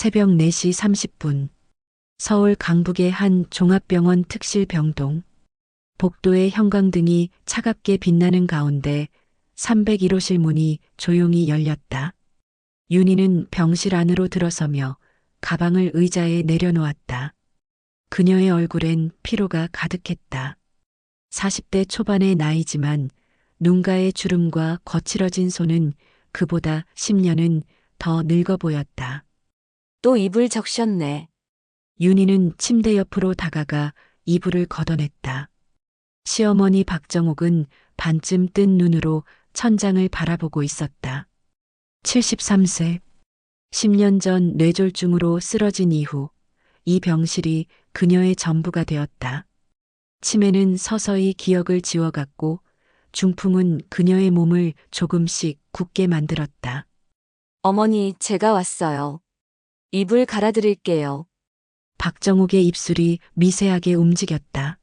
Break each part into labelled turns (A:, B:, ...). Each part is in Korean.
A: 새벽 4시 30분. 서울 강북의 한 종합병원 특실 병동. 복도의 형광등이 차갑게 빛나는 가운데 301호실 문이 조용히 열렸다. 윤희는 병실 안으로 들어서며 가방을 의자에 내려놓았다. 그녀의 얼굴엔 피로가 가득했다. 40대 초반의 나이지만 눈가의 주름과 거칠어진 손은 그보다 10년은 더 늙어 보였다.
B: 또 이불 적셨네.
A: 윤희는 침대 옆으로 다가가 이불을 걷어냈다. 시어머니 박정옥은 반쯤 뜬 눈으로 천장을 바라보고 있었다. 73세. 10년 전 뇌졸중으로 쓰러진 이후 이 병실이 그녀의 전부가 되었다. 치매는 서서히 기억을 지워갔고 중풍은 그녀의 몸을 조금씩 굳게 만들었다.
B: 어머니, 제가 왔어요. 이불 갈아드릴게요.
A: 박정욱의 입술이 미세하게 움직였다.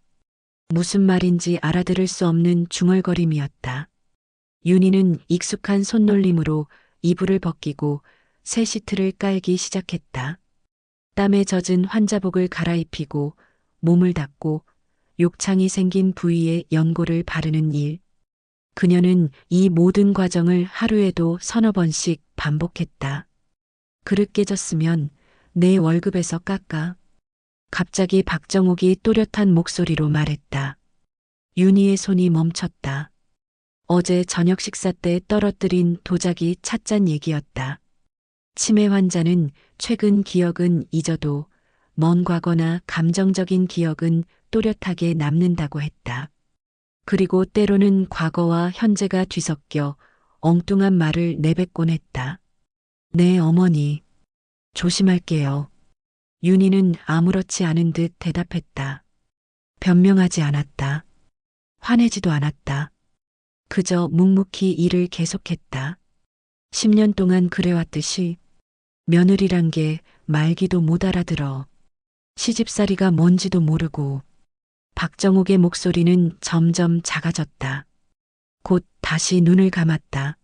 A: 무슨 말인지 알아들을 수 없는 중얼거림이었다. 윤희는 익숙한 손놀림으로 이불을 벗기고 새 시트를 깔기 시작했다. 땀에 젖은 환자복을 갈아입히고 몸을 닦고 욕창이 생긴 부위에 연고를 바르는 일. 그녀는 이 모든 과정을 하루에도 서너 번씩 반복했다. 그릇 깨졌으면 내 월급에서 깎아. 갑자기 박정욱이 또렷한 목소리로 말했다. 윤희의 손이 멈췄다. 어제 저녁 식사 때 떨어뜨린 도자기 찻잔 얘기였다. 치매 환자는 최근 기억은 잊어도 먼 과거나 감정적인 기억은 또렷하게 남는다고 했다. 그리고 때로는 과거와 현재가 뒤섞여 엉뚱한 말을 내뱉곤 했다. 네, 어머니. 조심할게요. 윤희는 아무렇지 않은 듯 대답했다. 변명하지 않았다. 화내지도 않았다. 그저 묵묵히 일을 계속했다. 10년 동안 그래왔듯이 며느리란 게 말기도 못 알아들어. 시집살이가 뭔지도 모르고. 박정욱의 목소리는 점점 작아졌다. 곧 다시 눈을 감았다.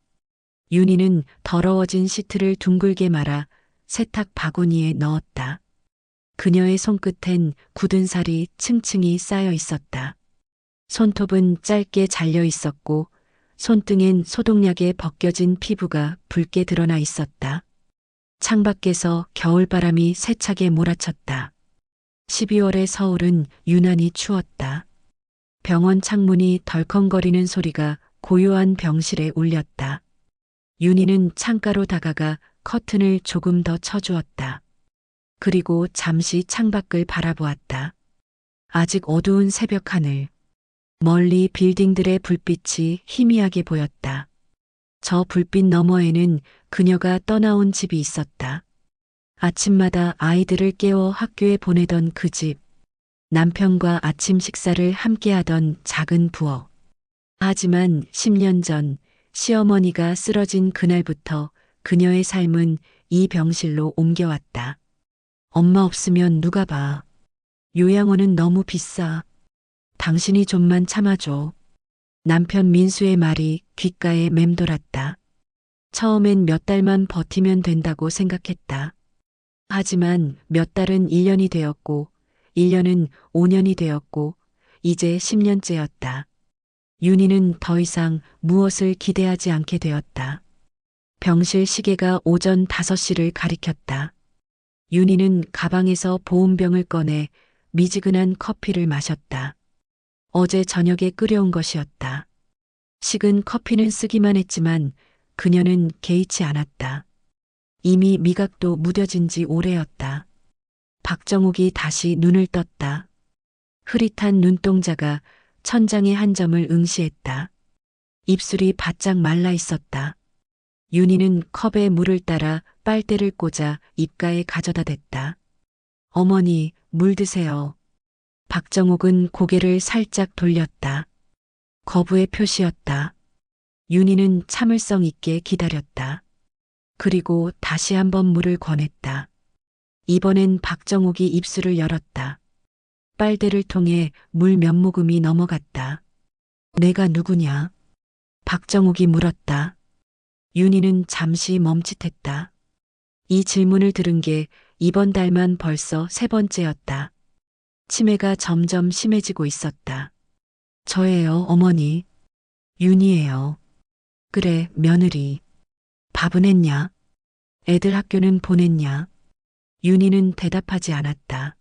A: 윤희는 더러워진 시트를 둥글게 말아 세탁 바구니에 넣었다. 그녀의 손끝엔 굳은 살이 층층이 쌓여 있었다. 손톱은 짧게 잘려 있었고 손등엔 소독약에 벗겨진 피부가 붉게 드러나 있었다. 창밖에서 겨울바람이 세차게 몰아쳤다. 12월의 서울은 유난히 추웠다. 병원 창문이 덜컹거리는 소리가 고요한 병실에 울렸다. 윤희는 창가로 다가가 커튼을 조금 더 쳐주었다. 그리고 잠시 창밖을 바라보았다. 아직 어두운 새벽 하늘. 멀리 빌딩들의 불빛이 희미하게 보였다. 저 불빛 너머에는 그녀가 떠나온 집이 있었다. 아침마다 아이들을 깨워 학교에 보내던 그 집. 남편과 아침 식사를 함께하던 작은 부엌. 하지만 10년 전 시어머니가 쓰러진 그날부터 그녀의 삶은 이 병실로 옮겨왔다. 엄마 없으면 누가 봐. 요양원은 너무 비싸. 당신이 좀만 참아줘. 남편 민수의 말이 귓가에 맴돌았다. 처음엔 몇 달만 버티면 된다고 생각했다. 하지만 몇 달은 1년이 되었고, 1년은 5년이 되었고, 이제 10년째였다. 윤희는 더 이상 무엇을 기대하지 않게 되었다. 병실 시계가 오전 5시를 가리켰다. 윤희는 가방에서 보온병을 꺼내 미지근한 커피를 마셨다. 어제 저녁에 끓여온 것이었다. 식은 커피는 쓰기만 했지만 그녀는 개의치 않았다. 이미 미각도 무뎌진 지 오래였다. 박정욱이 다시 눈을 떴다. 흐릿한 눈동자가 천장의 한 점을 응시했다. 입술이 바짝 말라 있었다. 윤희는 컵에 물을 따라 빨대를 꽂아 입가에 가져다 댔다. 어머니, 물 드세요. 박정욱은 고개를 살짝 돌렸다. 거부의 표시였다. 윤희는 참을성 있게 기다렸다. 그리고 다시 한번 물을 권했다. 이번엔 박정욱이 입술을 열었다. 빨대를 통해 물 몇 모금이 넘어갔다. 내가 누구냐? 박정욱이 물었다. 윤희는 잠시 멈칫했다. 이 질문을 들은 게 이번 달만 벌써 세 번째였다. 치매가 점점 심해지고 있었다. 저예요, 어머니. 윤희예요. 그래, 며느리. 밥은 했냐? 애들 학교는 보냈냐? 윤희는 대답하지 않았다.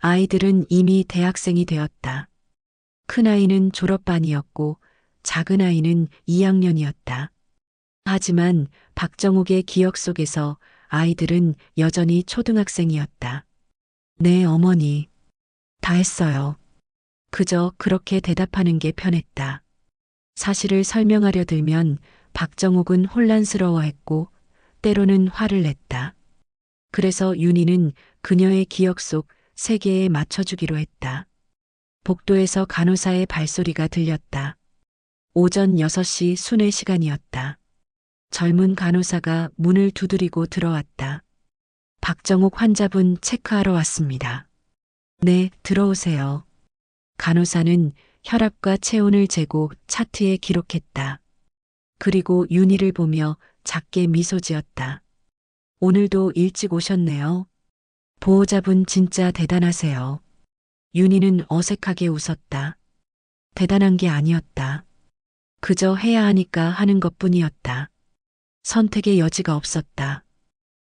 A: 아이들은 이미 대학생이 되었다. 큰아이는 졸업반이었고 작은아이는 2학년이었다. 하지만 박정욱의 기억 속에서 아이들은 여전히 초등학생이었다. 네, 어머니. 다 했어요. 그저 그렇게 대답하는 게 편했다. 사실을 설명하려 들면 박정욱은 혼란스러워했고 때로는 화를 냈다. 그래서 윤희는 그녀의 기억 속 세계에 맞춰주기로 했다. 복도에서 간호사의 발소리가 들렸다. 오전 6시 순회 시간이었다. 젊은 간호사가 문을 두드리고 들어왔다. 박정욱 환자분 체크하러 왔습니다. 네, 들어오세요. 간호사는 혈압과 체온을 재고 차트에 기록했다. 그리고 윤희를 보며 작게 미소 지었다. 오늘도 일찍 오셨네요. 보호자분 진짜 대단하세요. 윤희는 어색하게 웃었다. 대단한 게 아니었다. 그저 해야 하니까 하는 것뿐이었다. 선택의 여지가 없었다.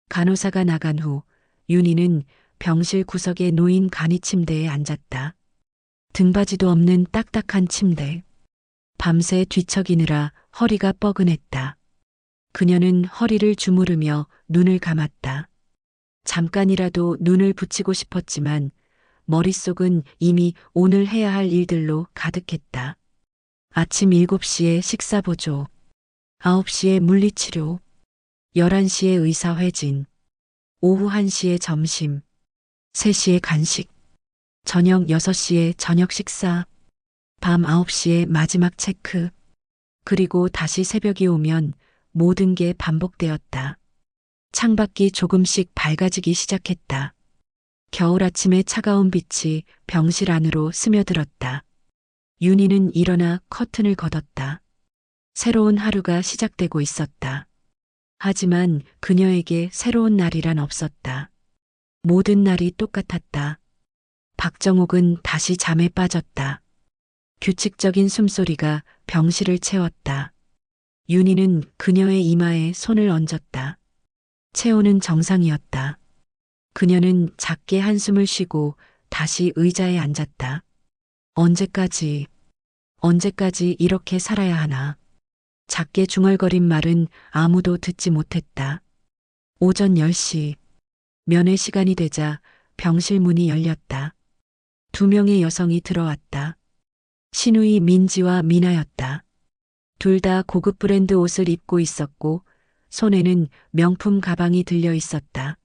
A: 간호사가 나간 후 윤희는 병실 구석에 놓인 간이 침대에 앉았다. 등받이도 없는 딱딱한 침대. 밤새 뒤척이느라 허리가 뻐근했다. 그녀는 허리를 주무르며 눈을 감았다. 잠깐이라도 눈을 붙이고 싶었지만 머릿속은 이미 오늘 해야 할 일들로 가득했다. 아침 7시에 식사 보조, 9시에 물리치료, 11시에 의사회진, 오후 1시에 점심, 3시에 간식, 저녁 6시에 저녁 식사, 밤 9시에 마지막 체크, 그리고 다시 새벽이 오면 모든 게 반복되었다. 창밖이 조금씩 밝아지기 시작했다. 겨울 아침의 차가운 빛이 병실 안으로 스며들었다. 윤희는 일어나 커튼을 걷었다. 새로운 하루가 시작되고 있었다. 하지만 그녀에게 새로운 날이란 없었다. 모든 날이 똑같았다. 박정욱은 다시 잠에 빠졌다. 규칙적인 숨소리가 병실을 채웠다. 윤희는 그녀의 이마에 손을 얹었다. 체온은 정상이었다. 그녀는 작게 한숨을 쉬고 다시 의자에 앉았다. 언제까지 이렇게 살아야 하나. 작게 중얼거린 말은 아무도 듣지 못했다. 오전 10시, 면회 시간이 되자 병실 문이 열렸다. 2명의 여성이 들어왔다. 신우이 민지와 미나였다. 둘 다 고급 브랜드 옷을 입고 있었고 손에는 명품 가방이 들려 있었다.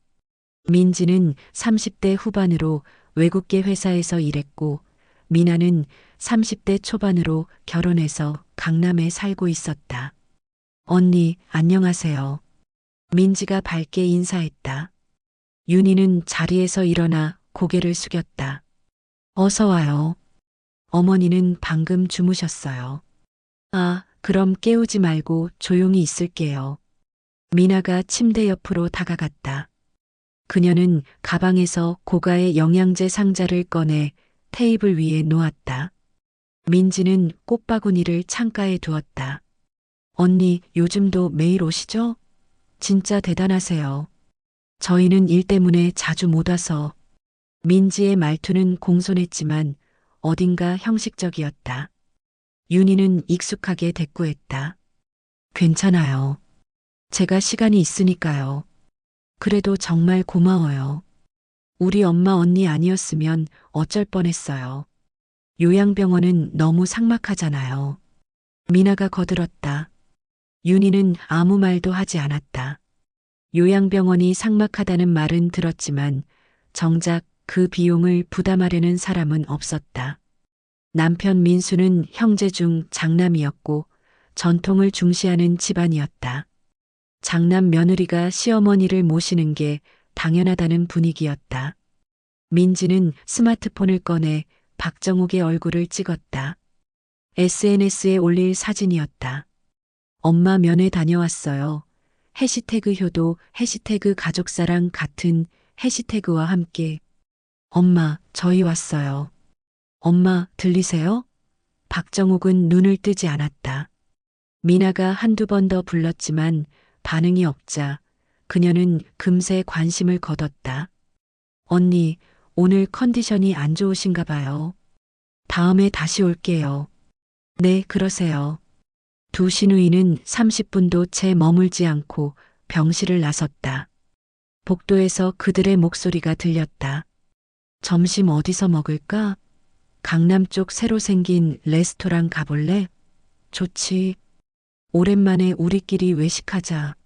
A: 민지는 30대 후반으로 외국계 회사에서 일했고 미나는 30대 초반으로 결혼해서 강남에 살고 있었다. 언니, 안녕하세요. 민지가 밝게 인사했다. 윤희는 자리에서 일어나 고개를 숙였다. 어서 와요. 어머니는 방금 주무셨어요. 아, 그럼 깨우지 말고 조용히 있을게요. 미나가 침대 옆으로 다가갔다. 그녀는 가방에서 고가의 영양제 상자를 꺼내 테이블 위에 놓았다. 민지는 꽃바구니를 창가에 두었다. 언니, 요즘도 매일 오시죠? 진짜 대단하세요. 저희는 일 때문에 자주 못 와서. 민지의 말투는 공손했지만 어딘가 형식적이었다. 윤희는 익숙하게 대꾸했다. 괜찮아요. 제가 시간이 있으니까요. 그래도 정말 고마워요. 우리 엄마 언니 아니었으면 어쩔 뻔했어요. 요양병원은 너무 삭막하잖아요. 미나가 거들었다. 윤희는 아무 말도 하지 않았다. 요양병원이 삭막하다는 말은 들었지만 정작 그 비용을 부담하려는 사람은 없었다. 남편 민수는 형제 중 장남이었고 전통을 중시하는 집안이었다. 장남 며느리가 시어머니를 모시는 게 당연하다는 분위기였다. 민지는 스마트폰을 꺼내 박정욱의 얼굴을 찍었다. SNS에 올릴 사진이었다. 엄마 면회 다녀왔어요. 해시태그 효도, 해시태그 가족사랑 같은 해시태그와 함께 엄마, 저희 왔어요. 엄마, 들리세요? 박정욱은 눈을 뜨지 않았다. 미나가 한두 번 더 불렀지만 반응이 없자 그녀는 금세 관심을 거뒀다. 언니, 오늘 컨디션이 안 좋으신가 봐요. 다음에 다시 올게요. 네, 그러세요. 두 시누이는 30분도 채 머물지 않고 병실을 나섰다. 복도에서 그들의 목소리가 들렸다. 점심 어디서 먹을까? 강남 쪽 새로 생긴 레스토랑 가볼래? 좋지. 오랜만에 우리끼리 외식하자.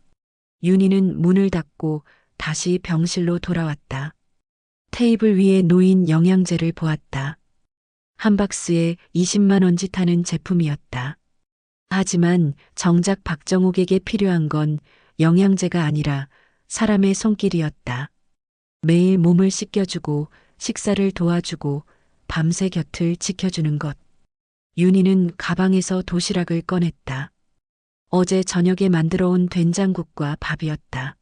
A: 윤희는 문을 닫고 다시 병실로 돌아왔다. 테이블 위에 놓인 영양제를 보았다. 한 박스에 20만 원짓 하는 제품이었다. 하지만 정작 박정욱에게 필요한 건 영양제가 아니라 사람의 손길이었다. 매일 몸을 씻겨주고 식사를 도와주고 밤새 곁을 지켜주는 것. 윤희는 가방에서 도시락을 꺼냈다. 어제 저녁에 만들어 온 된장국과 밥이었다.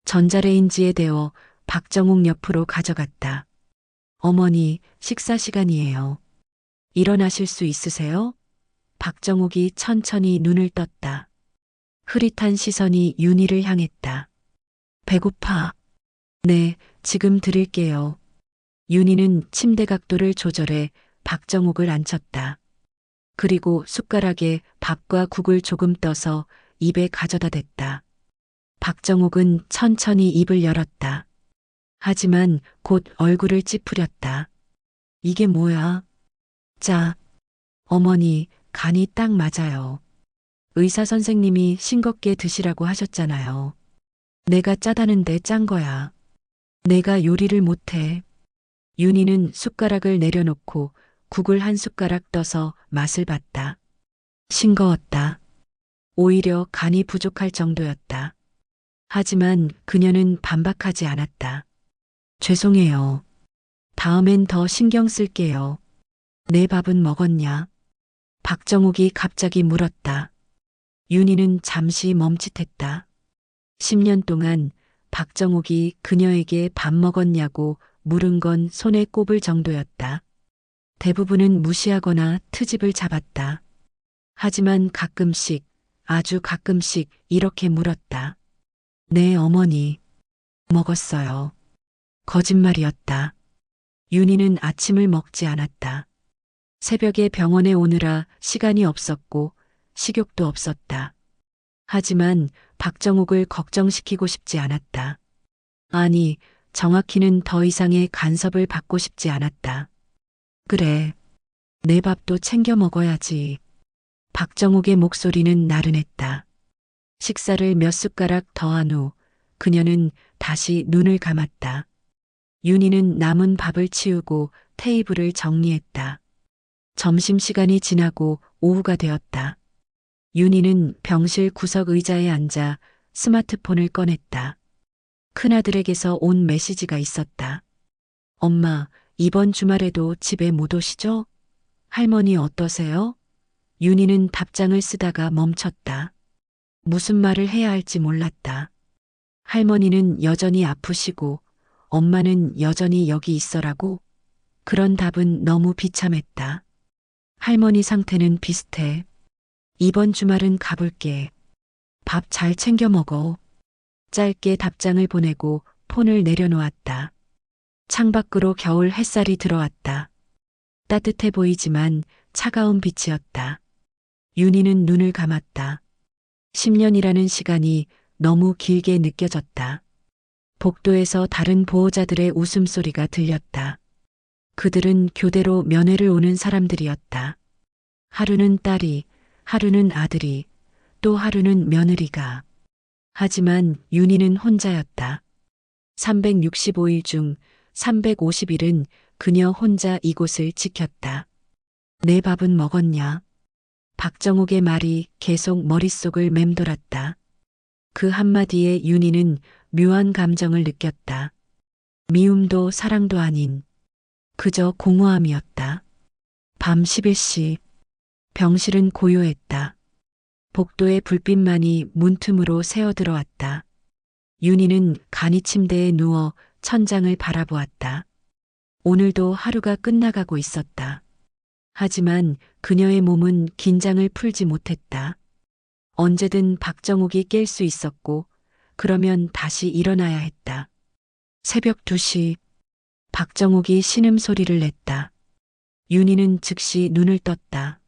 A: 전자레인지에 데워 박정욱 옆으로 가져갔다. 어머니, 식사 시간이에요. 일어나실 수 있으세요? 박정욱이 천천히 눈을 떴다. 흐릿한 시선이 윤희를 향했다. 배고파. 네, 지금 드릴게요. 윤희는 침대 각도를 조절해 박정욱을 앉혔다. 그리고 숟가락에 밥과 국을 조금 떠서 입에 가져다 댔다. 박정욱은 천천히 입을 열었다. 하지만 곧 얼굴을 찌푸렸다. 이게 뭐야? 짜. 어머니, 간이 딱 맞아요. 의사 선생님이 싱겁게 드시라고 하셨잖아요. 내가 짜다는데 짠 거야. 내가 요리를 못해. 윤희는 숟가락을 내려놓고 국을 한 숟가락 떠서 맛을 봤다. 싱거웠다. 오히려 간이 부족할 정도였다. 하지만 그녀는 반박하지 않았다. 죄송해요. 다음엔 더 신경 쓸게요. 내 밥은 먹었냐? 박정욱이 갑자기 물었다. 윤희는 잠시 멈칫했다. 10년 동안 박정욱이 그녀에게 밥 먹었냐고 물은 건 손에 꼽을 정도였다. 대부분은 무시하거나 트집을 잡았다. 하지만 가끔씩, 아주 가끔씩 이렇게 물었다. 네, 어머니. 먹었어요. 거짓말이었다. 윤희는 아침을 먹지 않았다. 새벽에 병원에 오느라 시간이 없었고 식욕도 없었다. 하지만 박정욱을 걱정시키고 싶지 않았다. 아니, 정확히는 더 이상의 간섭을 받고 싶지 않았다. 그래, 내 밥도 챙겨 먹어야지. 박정욱의 목소리는 나른했다. 식사를 몇 숟가락 더한 후 그녀는 다시 눈을 감았다. 윤희는 남은 밥을 치우고 테이블을 정리했다. 점심시간이 지나고 오후가 되었다. 윤희는 병실 구석 의자에 앉아 스마트폰을 꺼냈다. 큰아들에게서 온 메시지가 있었다. 엄마, 이번 주말에도 집에 못 오시죠? 할머니 어떠세요? 윤희는 답장을 쓰다가 멈췄다. 무슨 말을 해야 할지 몰랐다. 할머니는 여전히 아프시고 엄마는 여전히 여기 있어라고? 그런 답은 너무 비참했다. 할머니 상태는 비슷해. 이번 주말은 가볼게. 밥 잘 챙겨 먹어. 짧게 답장을 보내고 폰을 내려놓았다. 창밖으로 겨울 햇살이 들어왔다. 따뜻해 보이지만 차가운 빛이었다. 윤희는 눈을 감았다. 10년이라는 시간이 너무 길게 느껴졌다. 복도에서 다른 보호자들의 웃음소리가 들렸다. 그들은 교대로 면회를 오는 사람들이었다. 하루는 딸이, 하루는 아들이, 또 하루는 며느리가. 하지만 윤희는 혼자였다. 365일 중 350일은 그녀 혼자 이곳을 지켰다. 내 밥은 먹었냐? 박정욱의 말이 계속 머릿속을 맴돌았다. 그 한마디에 윤희는 묘한 감정을 느꼈다. 미움도 사랑도 아닌 그저 공허함이었다. 밤 11시 병실은 고요했다. 복도의 불빛만이 문틈으로 새어들어왔다. 윤희는 간이 침대에 누워 천장을 바라보았다. 오늘도 하루가 끝나가고 있었다. 하지만 그녀의 몸은 긴장을 풀지 못했다. 언제든 박정욱이 깰 수 있었고, 그러면 다시 일어나야 했다. 새벽 2시, 박정욱이 신음소리를 냈다. 윤희는 즉시 눈을 떴다.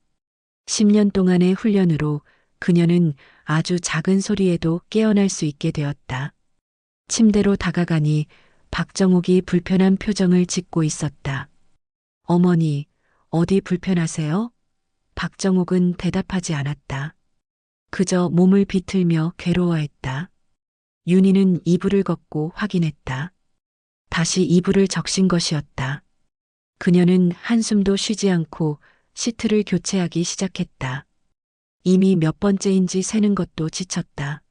A: 10년 동안의 훈련으로 그녀는 아주 작은 소리에도 깨어날 수 있게 되었다. 침대로 다가가니 박정욱이 불편한 표정을 짓고 있었다. 어머니, 어디 불편하세요? 박정욱은 대답하지 않았다. 그저 몸을 비틀며 괴로워했다. 윤희는 이불을 걷고 확인했다. 다시 이불을 적신 것이었다. 그녀는 한숨도 쉬지 않고 시트를 교체하기 시작했다. 이미 몇 번째인지 세는 것도 지쳤다.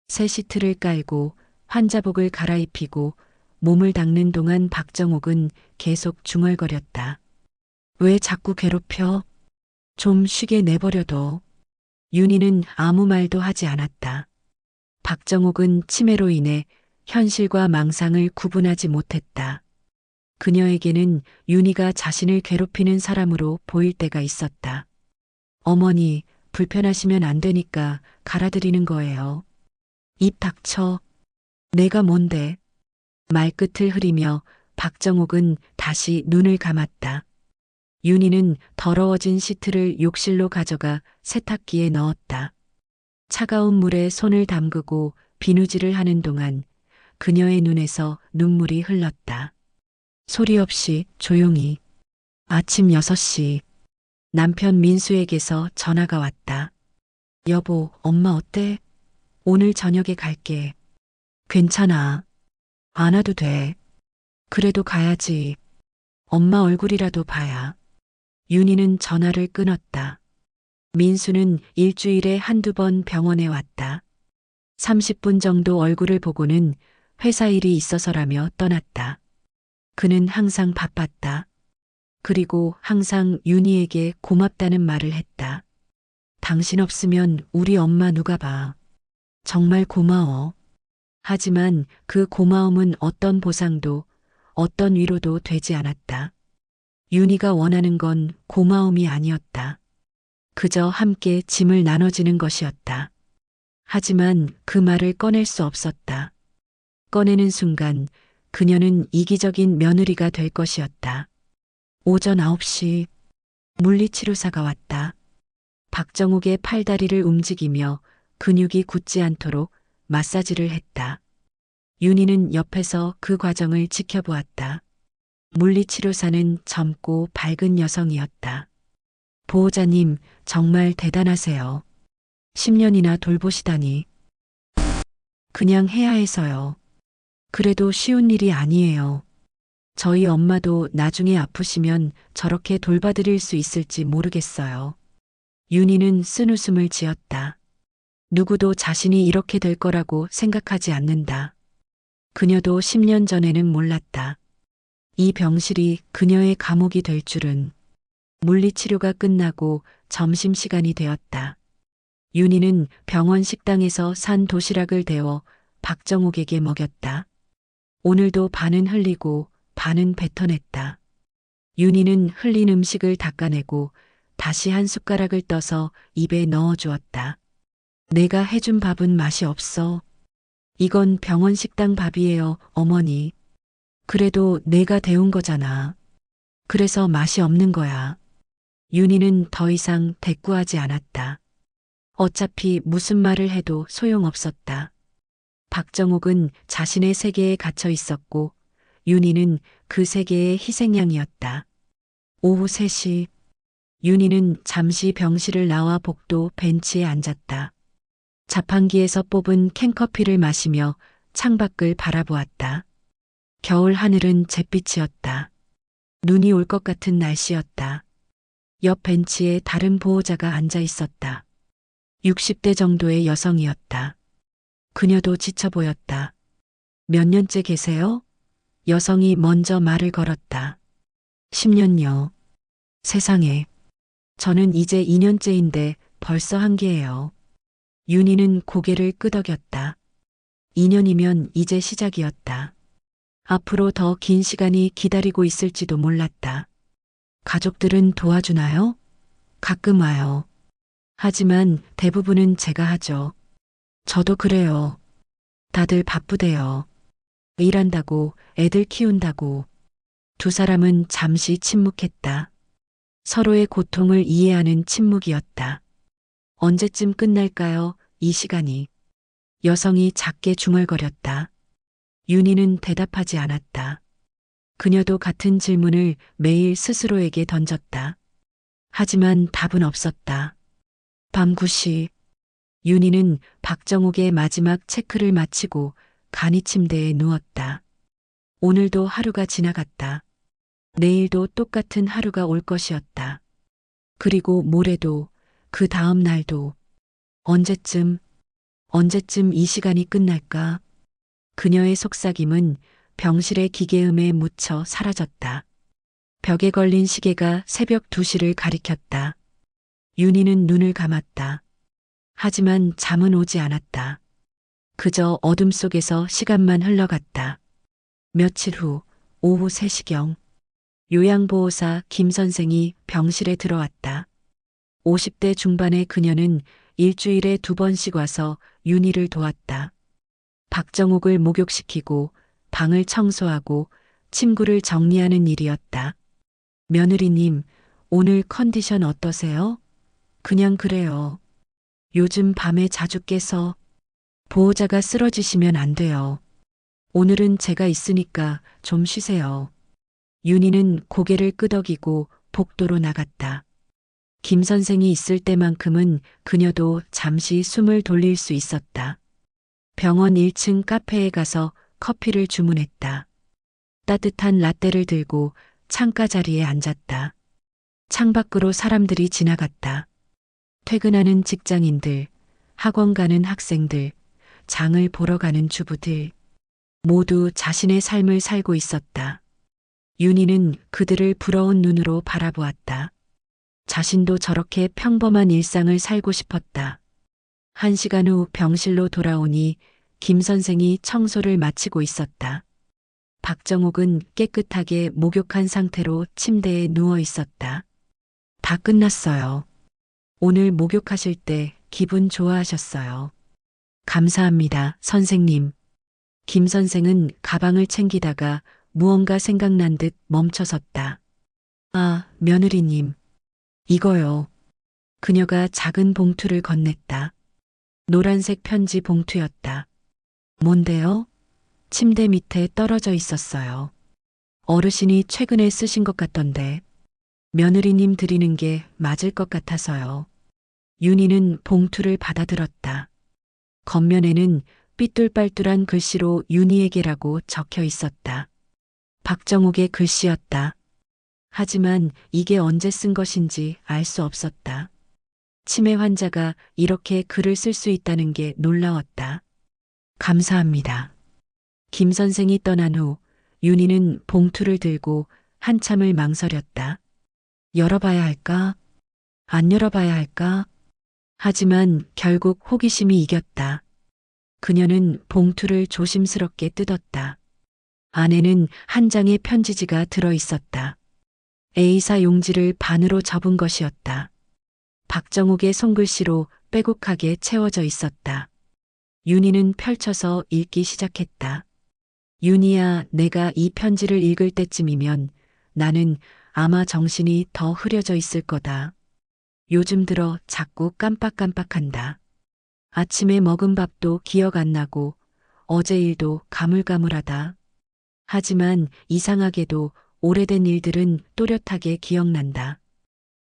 A: 새 시트를 깔고 환자복을 갈아입히고 몸을 닦는 동안 박정욱은 계속 중얼거렸다. 왜 자꾸 괴롭혀? 좀 쉬게 내버려둬. 윤희는 아무 말도 하지 않았다. 박정욱은 치매로 인해 현실과 망상을 구분하지 못했다. 그녀에게는 윤희가 자신을 괴롭히는 사람으로 보일 때가 있었다. 어머니, 불편하시면 안 되니까 갈아드리는 거예요. 입 닥쳐. 내가 뭔데? 말끝을 흐리며 박정욱은 다시 눈을 감았다. 윤희는 더러워진 시트를 욕실로 가져가 세탁기에 넣었다. 차가운 물에 손을 담그고 비누질을 하는 동안 그녀의 눈에서 눈물이 흘렀다. 소리 없이 조용히. 아침 6시. 남편 민수에게서 전화가 왔다. 여보, 엄마 어때? 오늘 저녁에 갈게. 괜찮아. 안 와도 돼. 그래도 가야지. 엄마 얼굴이라도 봐야. 윤희는 전화를 끊었다. 민수는 일주일에 한두 번 병원에 왔다. 30분 정도 얼굴을 보고는 회사 일이 있어서라며 떠났다. 그는 항상 바빴다. 그리고 항상 윤희에게 고맙다는 말을 했다. 당신 없으면 우리 엄마 누가 봐. 정말 고마워. 하지만 그 고마움은 어떤 보상도 어떤 위로도 되지 않았다. 윤희가 원하는 건 고마움이 아니었다. 그저 함께 짐을 나눠지는 것이었다. 하지만 그 말을 꺼낼 수 없었다. 꺼내는 순간 그녀는 이기적인 며느리가 될 것이었다. 오전 9시 물리치료사가 왔다. 박정욱의 팔다리를 움직이며 근육이 굳지 않도록 마사지를 했다. 윤희는 옆에서 그 과정을 지켜보았다. 물리치료사는 젊고 밝은 여성이었다. 보호자님, 정말 대단하세요. 10년이나 돌보시다니. 그냥 해야 해서요. 그래도 쉬운 일이 아니에요. 저희 엄마도 나중에 아프시면 저렇게 돌봐드릴 수 있을지 모르겠어요. 윤희는 쓴웃음을 지었다. 누구도 자신이 이렇게 될 거라고 생각하지 않는다. 그녀도 10년 전에는 몰랐다. 이 병실이 그녀의 감옥이 될 줄은. 물리치료가 끝나고 점심시간이 되었다. 윤희는 병원 식당에서 산 도시락을 데워 박정욱에게 먹였다. 오늘도 반은 흘리고 반은 뱉어냈다. 윤희는 흘린 음식을 닦아내고 다시 한 숟가락을 떠서 입에 넣어주었다. 내가 해준 밥은 맛이 없어. 이건 병원 식당 밥이에요, 어머니. 그래도 내가 데운 거잖아. 그래서 맛이 없는 거야. 윤희는 더 이상 대꾸하지 않았다. 어차피 무슨 말을 해도 소용없었다. 박정욱은 자신의 세계에 갇혀 있었고 윤희는 그 세계의 희생양이었다. 오후 3시 윤희는 잠시 병실을 나와 복도 벤치에 앉았다. 자판기에서 뽑은 캔커피를 마시며 창밖을 바라보았다. 겨울 하늘은 잿빛이었다. 눈이 올 것 같은 날씨였다. 옆 벤치에 다른 보호자가 앉아 있었다. 60대 정도의 여성이었다. 그녀도 지쳐 보였다. 몇 년째 계세요? 여성이 먼저 말을 걸었다. 10년요. 세상에. 저는 이제 2년째인데 벌써 한계예요. 윤희는 고개를 끄덕였다. 2년이면 이제 시작이었다. 앞으로 더 긴 시간이 기다리고 있을지도 몰랐다. 가족들은 도와주나요? 가끔 와요. 하지만 대부분은 제가 하죠. 저도 그래요. 다들 바쁘대요. 일한다고, 애들 키운다고. 두 사람은 잠시 침묵했다. 서로의 고통을 이해하는 침묵이었다. 언제쯤 끝날까요? 이 시간이. 여성이 작게 중얼거렸다. 윤희는 대답하지 않았다. 그녀도 같은 질문을 매일 스스로에게 던졌다. 하지만 답은 없었다. 밤 9시, 윤희는 박정욱의 마지막 체크를 마치고 간이 침대에 누웠다. 오늘도 하루가 지나갔다. 내일도 똑같은 하루가 올 것이었다. 그리고 모레도, 그 다음 날도. 언제쯤 이 시간이 끝날까? 그녀의 속삭임은 병실의 기계음에 묻혀 사라졌다. 벽에 걸린 시계가 새벽 2시를 가리켰다. 윤희는 눈을 감았다. 하지만 잠은 오지 않았다. 그저 어둠 속에서 시간만 흘러갔다. 며칠 후 오후 3시경 요양보호사 김 선생이 병실에 들어왔다. 50대 중반의 그녀는 일주일에 2번씩 와서 윤희를 도왔다. 박정욱을 목욕시키고 방을 청소하고 침구를 정리하는 일이었다. 며느리님, 오늘 컨디션 어떠세요? 그냥 그래요. 요즘 밤에 자주 깨서 보호자가 쓰러지시면 안 돼요. 오늘은 제가 있으니까 좀 쉬세요. 윤희는 고개를 끄덕이고 복도로 나갔다. 김 선생이 있을 때만큼은 그녀도 잠시 숨을 돌릴 수 있었다. 병원 1층 카페에 가서 커피를 주문했다. 따뜻한 라떼를 들고 창가 자리에 앉았다. 창밖으로 사람들이 지나갔다. 퇴근하는 직장인들, 학원 가는 학생들, 장을 보러 가는 주부들. 모두 자신의 삶을 살고 있었다. 윤희는 그들을 부러운 눈으로 바라보았다. 자신도 저렇게 평범한 일상을 살고 싶었다. 1시간 후 병실로 돌아오니 김 선생이 청소를 마치고 있었다. 박정욱은 깨끗하게 목욕한 상태로 침대에 누워 있었다. 다 끝났어요. 오늘 목욕하실 때 기분 좋아하셨어요. 감사합니다, 선생님. 김 선생은 가방을 챙기다가 무언가 생각난 듯 멈춰섰다. 아, 며느리님. 이거요. 그녀가 작은 봉투를 건넸다. 노란색 편지 봉투였다. 뭔데요? 침대 밑에 떨어져 있었어요. 어르신이 최근에 쓰신 것 같던데. 며느리님 드리는 게 맞을 것 같아서요. 윤희는 봉투를 받아들었다. 겉면에는 삐뚤빨뚤한 글씨로 윤희에게라고 적혀 있었다. 박정욱의 글씨였다. 하지만 이게 언제 쓴 것인지 알 수 없었다. 치매 환자가 이렇게 글을 쓸 수 있다는 게 놀라웠다. 감사합니다. 김 선생이 떠난 후 윤희는 봉투를 들고 한참을 망설였다. 열어봐야 할까? 안 열어봐야 할까? 하지만 결국 호기심이 이겼다. 그녀는 봉투를 조심스럽게 뜯었다. 안에는 한 장의 편지지가 들어 있었다. A사 용지를 반으로 접은 것이었다. 박정욱의 손글씨로 빼곡하게 채워져 있었다. 윤희는 펼쳐서 읽기 시작했다. 윤희야, 내가 이 편지를 읽을 때쯤이면 나는 아마 정신이 더 흐려져 있을 거다. 요즘 들어 자꾸 깜빡깜빡한다. 아침에 먹은 밥도 기억 안 나고 어제 일도 가물가물하다. 하지만 이상하게도 오래된 일들은 또렷하게 기억난다.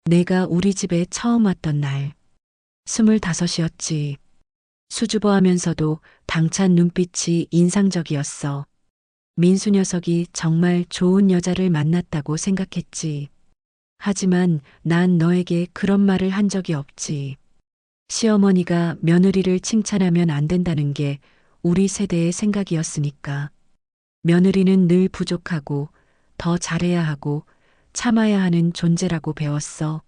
A: 내가 우리 집에 처음 왔던 날, 25이었지. 수줍어하면서도 당찬 눈빛이 인상적이었어. 민수 녀석이 정말 좋은 여자를 만났다고 생각했지. 하지만 난 너에게 그런 말을 한 적이 없지. 시어머니가 며느리를 칭찬하면 안 된다는 게 우리 세대의 생각이었으니까. 며느리는 늘 부족하고 더 잘해야 하고 참아야 하는 존재라고 배웠어.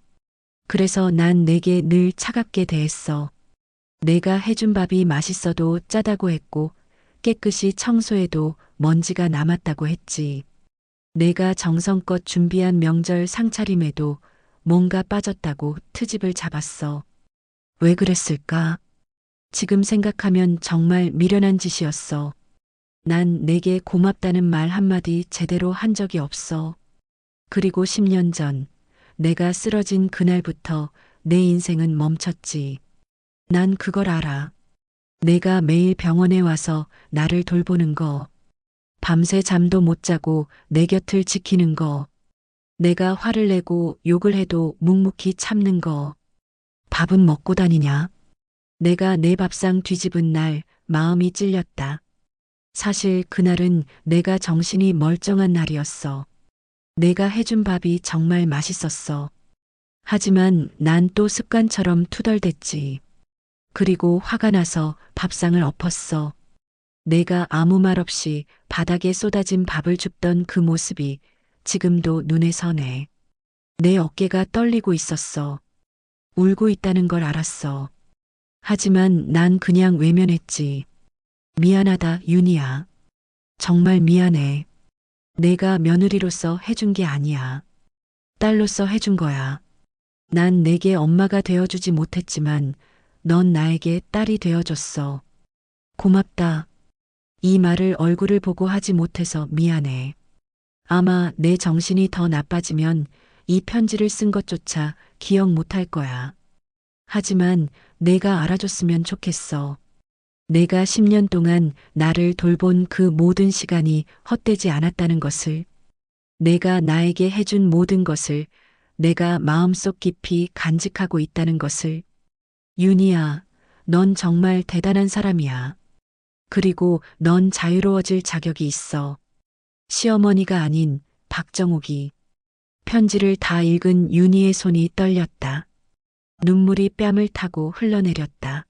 A: 그래서 난 내게 늘 차갑게 대했어. 내가 해준 밥이 맛있어도 짜다고 했고 깨끗이 청소해도 먼지가 남았다고 했지. 내가 정성껏 준비한 명절 상차림에도 뭔가 빠졌다고 트집을 잡았어. 왜 그랬을까? 지금 생각하면 정말 미련한 짓이었어. 난 내게 고맙다는 말 한마디 제대로 한 적이 없어. 그리고 10년 전 내가 쓰러진 그날부터 내 인생은 멈췄지. 난 그걸 알아. 내가 매일 병원에 와서 나를 돌보는 거, 밤새 잠도 못 자고 내 곁을 지키는 거, 내가 화를 내고 욕을 해도 묵묵히 참는 거, 밥은 먹고 다니냐? 내가 내 밥상 뒤집은 날 마음이 찔렸다. 사실 그날은 내가 정신이 멀쩡한 날이었어. 내가 해준 밥이 정말 맛있었어. 하지만 난 또 습관처럼 투덜댔지. 그리고 화가 나서 밥상을 엎었어. 내가 아무 말 없이 바닥에 쏟아진 밥을 줍던 그 모습이 지금도 눈에 선해. 내 어깨가 떨리고 있었어. 울고 있다는 걸 알았어. 하지만 난 그냥 외면했지. 미안하다, 윤희야. 정말 미안해. 내가 며느리로서 해준 게 아니야. 딸로서 해준 거야. 난 내게 엄마가 되어주지 못했지만 넌 나에게 딸이 되어줬어. 고맙다. 이 말을 얼굴을 보고 하지 못해서 미안해. 아마 내 정신이 더 나빠지면 이 편지를 쓴 것조차 기억 못할 거야. 하지만 내가 알아줬으면 좋겠어. 내가 10년 동안 나를 돌본 그 모든 시간이 헛되지 않았다는 것을, 내가 나에게 해준 모든 것을 내가 마음속 깊이 간직하고 있다는 것을. 윤희야, 넌 정말 대단한 사람이야. 그리고 넌 자유로워질 자격이 있어. 시어머니가 아닌 박정욱이. 편지를 다 읽은 윤희의 손이 떨렸다. 눈물이 뺨을 타고 흘러내렸다.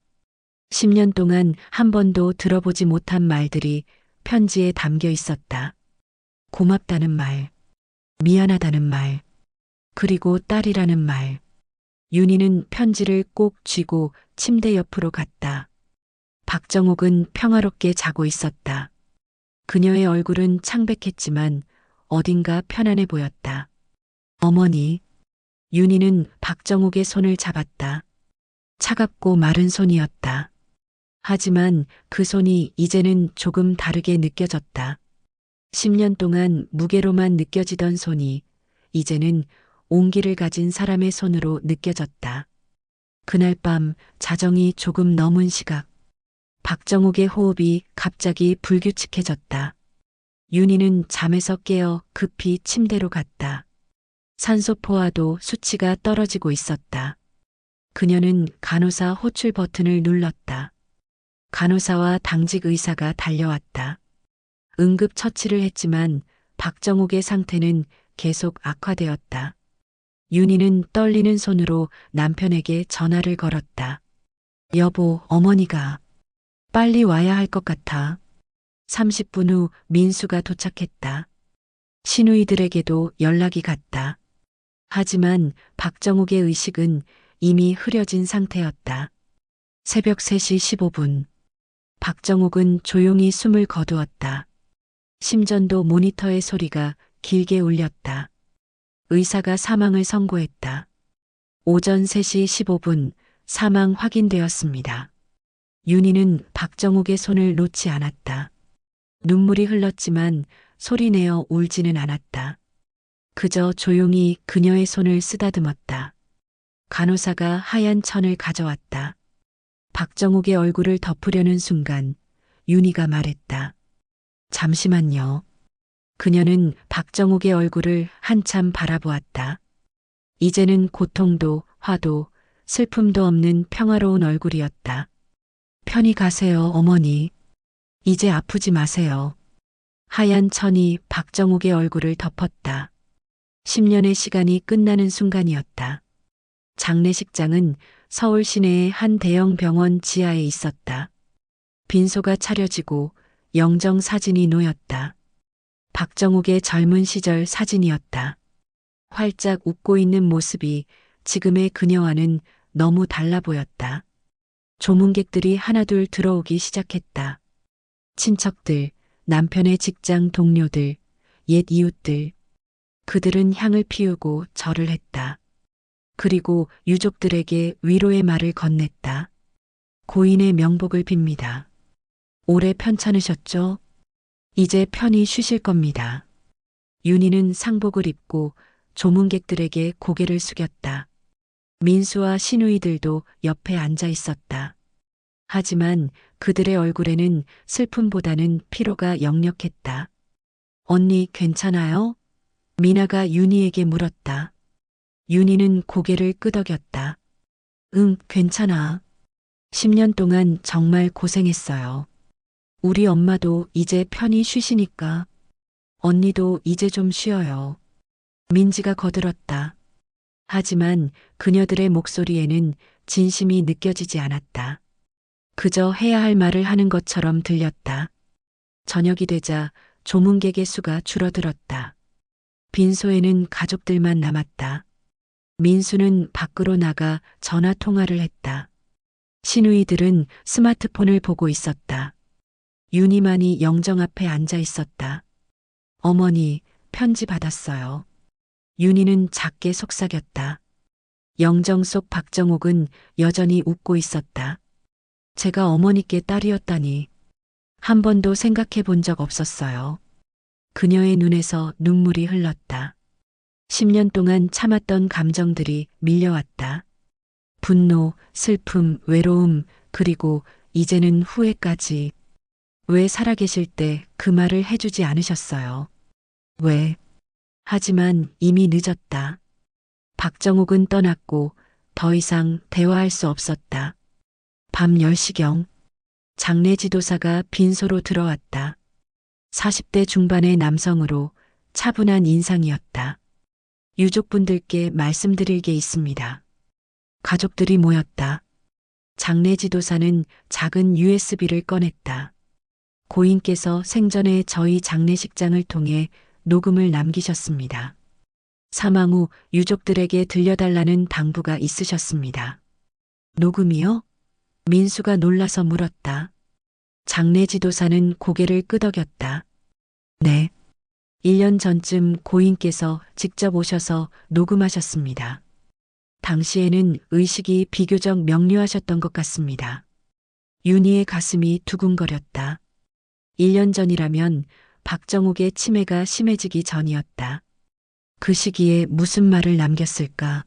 A: 10년 동안 한 번도 들어보지 못한 말들이 편지에 담겨 있었다. 고맙다는 말, 미안하다는 말, 그리고 딸이라는 말. 윤희는 편지를 꼭 쥐고 침대 옆으로 갔다. 박정욱은 평화롭게 자고 있었다. 그녀의 얼굴은 창백했지만 어딘가 편안해 보였다. 어머니. 윤희는 박정욱의 손을 잡았다. 차갑고 마른 손이었다. 하지만 그 손이 이제는 조금 다르게 느껴졌다. 10년 동안 무게로만 느껴지던 손이 이제는 온기를 가진 사람의 손으로 느껴졌다. 그날 밤 자정이 조금 넘은 시각, 박정욱의 호흡이 갑자기 불규칙해졌다. 윤희는 잠에서 깨어 급히 침대로 갔다. 산소포화도 수치가 떨어지고 있었다. 그녀는 간호사 호출 버튼을 눌렀다. 간호사와 당직 의사가 달려왔다. 응급 처치를 했지만 박정욱의 상태는 계속 악화되었다. 윤희는 떨리는 손으로 남편에게 전화를 걸었다. 여보, 어머니가 빨리 와야 할 것 같아. 30분 후 민수가 도착했다. 시누이들에게도 연락이 갔다. 하지만 박정욱의 의식은 이미 흐려진 상태였다. 새벽 3시 15분. 박정욱은 조용히 숨을 거두었다. 심전도 모니터의 소리가 길게 울렸다. 의사가 사망을 선고했다. 오전 3시 15분 사망 확인되었습니다. 윤희는 박정욱의 손을 놓지 않았다. 눈물이 흘렀지만 소리내어 울지는 않았다. 그저 조용히 그녀의 손을 쓰다듬었다. 간호사가 하얀 천을 가져왔다. 박정욱의 얼굴을 덮으려는 순간 윤희가 말했다. 잠시만요. 그녀는 박정욱의 얼굴을 한참 바라보았다. 이제는 고통도 화도 슬픔도 없는 평화로운 얼굴이었다. 편히 가세요, 어머니. 이제 아프지 마세요. 하얀 천이 박정욱의 얼굴을 덮었다. 10년의 시간이 끝나는 순간이었다. 장례식장은 서울 시내의 한 대형 병원 지하에 있었다. 빈소가 차려지고 영정 사진이 놓였다. 박정욱의 젊은 시절 사진이었다. 활짝 웃고 있는 모습이 지금의 그녀와는 너무 달라 보였다. 조문객들이 하나둘 들어오기 시작했다. 친척들, 남편의 직장 동료들, 옛 이웃들. 그들은 향을 피우고 절을 했다. 그리고 유족들에게 위로의 말을 건넸다. 고인의 명복을 빕니다. 오래 편찮으셨죠? 이제 편히 쉬실 겁니다. 윤희는 상복을 입고 조문객들에게 고개를 숙였다. 민수와 시누이들도 옆에 앉아 있었다. 하지만 그들의 얼굴에는 슬픔보다는 피로가 역력했다. 언니 괜찮아요? 미나가 윤희에게 물었다. 윤희는 고개를 끄덕였다. 응, 괜찮아. 10년 동안 정말 고생했어요. 우리 엄마도 이제 편히 쉬시니까. 언니도 이제 좀 쉬어요. 민지가 거들었다. 하지만 그녀들의 목소리에는 진심이 느껴지지 않았다. 그저 해야 할 말을 하는 것처럼 들렸다. 저녁이 되자 조문객의 수가 줄어들었다. 빈소에는 가족들만 남았다. 민수는 밖으로 나가 전화 통화를 했다. 시누이들은 스마트폰을 보고 있었다. 윤희만이 영정 앞에 앉아 있었다. 어머니, 편지 받았어요. 윤희는 작게 속삭였다. 영정 속 박정옥은 여전히 웃고 있었다. 제가 어머니께 딸이었다니 한 번도 생각해 본 적 없었어요. 그녀의 눈에서 눈물이 흘렀다. 10년 동안 참았던 감정들이 밀려왔다. 분노, 슬픔, 외로움, 그리고 이제는 후회까지. 왜 살아계실 때 그 말을 해주지 않으셨어요? 왜? 하지만 이미 늦었다. 박정옥은 떠났고 더 이상 대화할 수 없었다. 밤 10시경 장례 지도사가 빈소로 들어왔다. 40대 중반의 남성으로 차분한 인상이었다. 유족분들께 말씀드릴 게 있습니다. 가족들이 모였다. 장례 지도사는 작은 USB를 꺼냈다. 고인께서 생전에 저희 장례식장을 통해 녹음을 남기셨습니다. 사망 후 유족들에게 들려달라는 당부가 있으셨습니다. 녹음이요? 민수가 놀라서 물었다. 장례 지도사는 고개를 끄덕였다. 네. 1년 전쯤 고인께서 직접 오셔서 녹음하셨습니다. 당시에는 의식이 비교적 명료하셨던 것 같습니다. 윤희의 가슴이 두근거렸다. 1년 전이라면 박정욱의 치매가 심해지기 전이었다. 그 시기에 무슨 말을 남겼을까?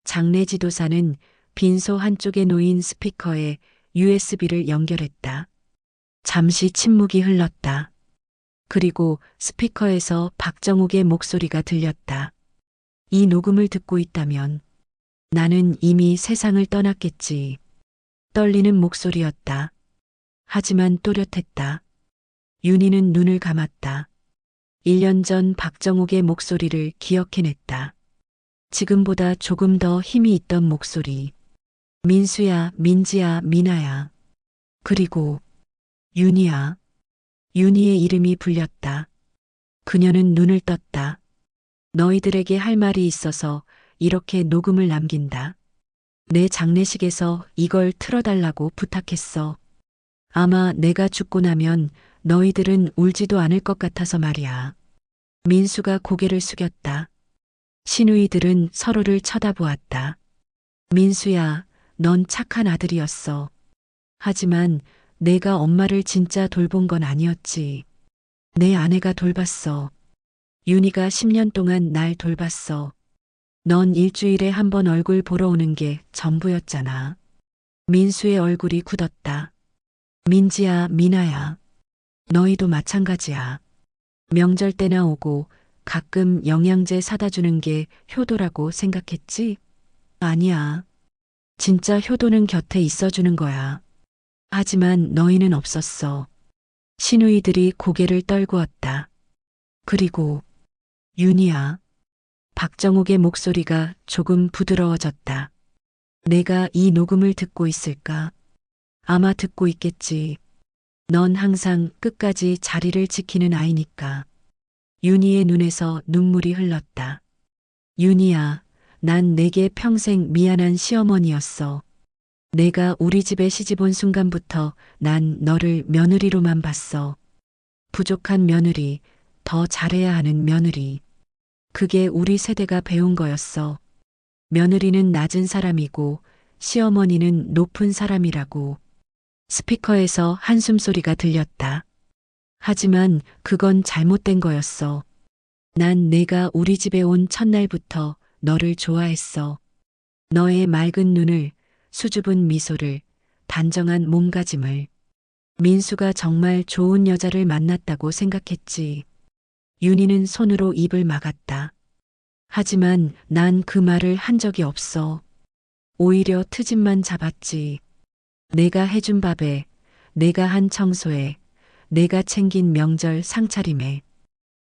A: 장례 지도사는 빈소 한쪽에 놓인 스피커에 USB를 연결했다. 잠시 침묵이 흘렀다. 그리고 스피커에서 박정욱의 목소리가 들렸다. 이 녹음을 듣고 있다면 나는 이미 세상을 떠났겠지. 떨리는 목소리였다. 하지만 또렷했다. 윤희는 눈을 감았다. 1년 전 박정욱의 목소리를 기억해냈다. 지금보다 조금 더 힘이 있던 목소리. 민수야, 민지야, 미나야. 그리고 윤희야. 윤희의 이름이 불렸다. 그녀는 눈을 떴다. 너희들에게 할 말이 있어서 이렇게 녹음을 남긴다. 내 장례식에서 이걸 틀어달라고 부탁했어. 아마 내가 죽고 나면 너희들은 울지도 않을 것 같아서 말이야. 민수가 고개를 숙였다. 시누이들은 서로를 쳐다보았다. 민수야, 넌 착한 아들이었어. 하지만 내가 엄마를 진짜 돌본 건 아니었지. 내 아내가 돌봤어. 윤희가 10년 동안 날 돌봤어. 넌 일주일에 한 번 얼굴 보러 오는 게 전부였잖아. 민수의 얼굴이 굳었다. 민지야, 미나야. 너희도 마찬가지야. 명절 때나 오고 가끔 영양제 사다 주는 게 효도라고 생각했지? 아니야. 진짜 효도는 곁에 있어주는 거야. 하지만 너희는 없었어. 시누이들이 고개를 떨구었다. 그리고 윤희야. 박정욱의 목소리가 조금 부드러워졌다. 내가 이 녹음을 듣고 있을까? 아마 듣고 있겠지. 넌 항상 끝까지 자리를 지키는 아이니까. 윤희의 눈에서 눈물이 흘렀다. 윤희야, 난 내게 평생 미안한 시어머니였어. 내가 우리 집에 시집 온 순간부터 난 너를 며느리로만 봤어. 부족한 며느리, 더 잘해야 하는 며느리. 그게 우리 세대가 배운 거였어. 며느리는 낮은 사람이고 시어머니는 높은 사람이라고. 스피커에서 한숨 소리가 들렸다. 하지만 그건 잘못된 거였어. 난 내가 우리 집에 온 첫날부터 너를 좋아했어. 너의 맑은 눈을, 수줍은 미소를, 단정한 몸가짐을. 민수가 정말 좋은 여자를 만났다고 생각했지. 윤희는 손으로 입을 막았다. 하지만 난 그 말을 한 적이 없어. 오히려 트집만 잡았지. 내가 해준 밥에, 내가 한 청소에, 내가 챙긴 명절 상차림에.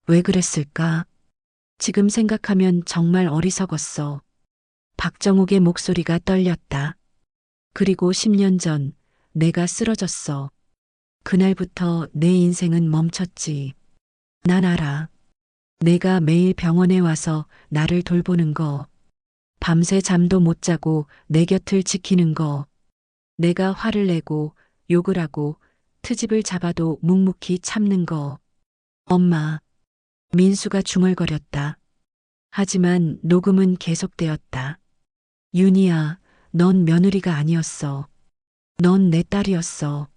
A: 왜 그랬을까? 지금 생각하면 정말 어리석었어. 박정욱의 목소리가 떨렸다. 그리고 10년 전 내가 쓰러졌어. 그날부터 내 인생은 멈췄지. 난 알아. 내가 매일 병원에 와서 나를 돌보는 거. 밤새 잠도 못 자고 내 곁을 지키는 거. 내가 화를 내고 욕을 하고 트집을 잡아도 묵묵히 참는 거. 엄마. 민수가 중얼거렸다. 하지만 녹음은 계속되었다. 윤희야, 넌 며느리가 아니었어. 넌 내 딸이었어.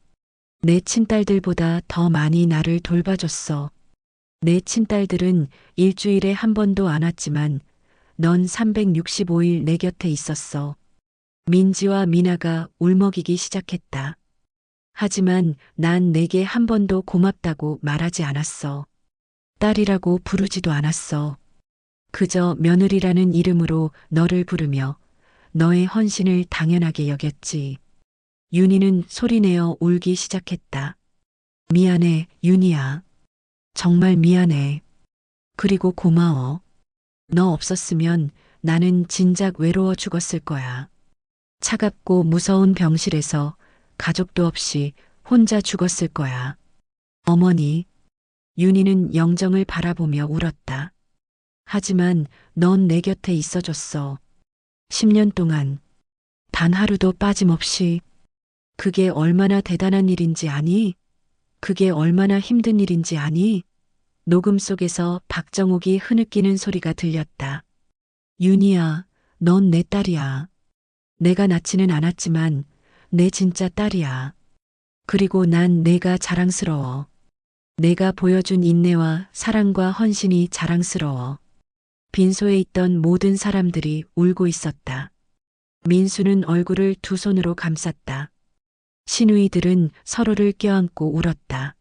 A: 내 친딸들보다 더 많이 나를 돌봐줬어. 내 친딸들은 일주일에 한 번도 안 왔지만 넌 365일 내 곁에 있었어. 민지와 미나가 울먹이기 시작했다. 하지만 난 내게 한 번도 고맙다고 말하지 않았어. 딸이라고 부르지도 않았어. 그저 며느리라는 이름으로 너를 부르며 너의 헌신을 당연하게 여겼지. 윤희는 소리내어 울기 시작했다. 미안해, 윤희야. 정말 미안해. 그리고 고마워. 너 없었으면 나는 진작 외로워 죽었을 거야. 차갑고 무서운 병실에서 가족도 없이 혼자 죽었을 거야. 어머니. 윤희는 영정을 바라보며 울었다. 하지만 넌 내 곁에 있어줬어. 10년 동안 단 하루도 빠짐없이. 그게 얼마나 대단한 일인지 아니? 그게 얼마나 힘든 일인지 아니? 녹음 속에서 박정욱이 흐느끼는 소리가 들렸다. 윤희야, 넌 내 딸이야. 내가 낳지는 않았지만 내 진짜 딸이야. 그리고 난 내가 자랑스러워. 내가 보여준 인내와 사랑과 헌신이 자랑스러워. 빈소에 있던 모든 사람들이 울고 있었다. 민수는 얼굴을 두 손으로 감쌌다. 시누이들은 서로를 껴안고 울었다.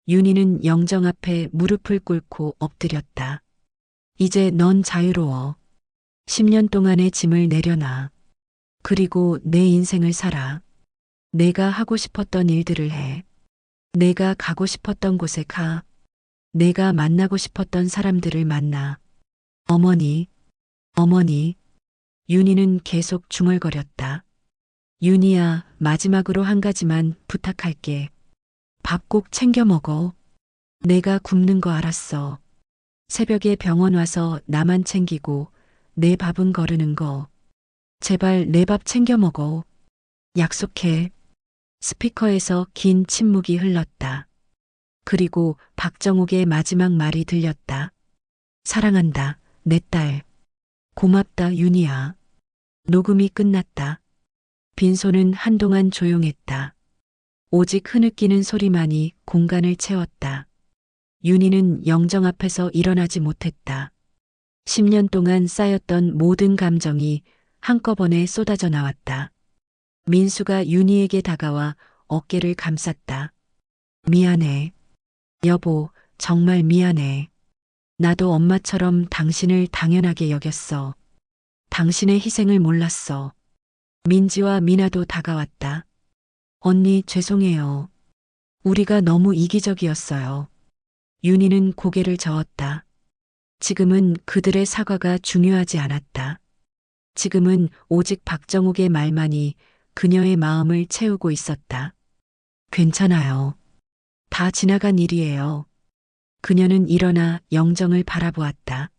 A: 윤희는 영정 앞에 무릎을 꿇고 엎드렸다. 이제 넌 자유로워. 10년 동안의 짐을 내려놔. 그리고 내 인생을 살아. 내가 하고 싶었던 일들을 해. 내가 가고 싶었던 곳에 가. 내가 만나고 싶었던 사람들을 만나. 어머니, 어머니. 윤희는 계속 중얼거렸다. 윤희야, 마지막으로 한 가지만 부탁할게. 밥 꼭 챙겨 먹어. 내가 굶는 거 알았어. 새벽에 병원 와서 나만 챙기고 내 밥은 거르는 거. 제발 내 밥 챙겨 먹어. 약속해. 스피커에서 긴 침묵이 흘렀다. 그리고 박정욱의 마지막 말이 들렸다. 사랑한다, 내 딸. 고맙다, 윤희야. 녹음이 끝났다. 빈소는 한동안 조용했다. 오직 흐느끼는 소리만이 공간을 채웠다. 윤희는 영정 앞에서 일어나지 못했다. 10년 동안 쌓였던 모든 감정이 한꺼번에 쏟아져 나왔다. 민수가 윤희에게 다가와 어깨를 감쌌다. 미안해. 여보, 정말 미안해. 나도 엄마처럼 당신을 당연하게 여겼어. 당신의 희생을 몰랐어. 민지와 미나도 다가왔다. 언니, 죄송해요. 우리가 너무 이기적이었어요. 윤희는 고개를 저었다. 지금은 그들의 사과가 중요하지 않았다. 지금은 오직 박정욱의 말만이 그녀의 마음을 채우고 있었다. 괜찮아요. 다 지나간 일이에요. 그녀는 일어나 영정을 바라보았다.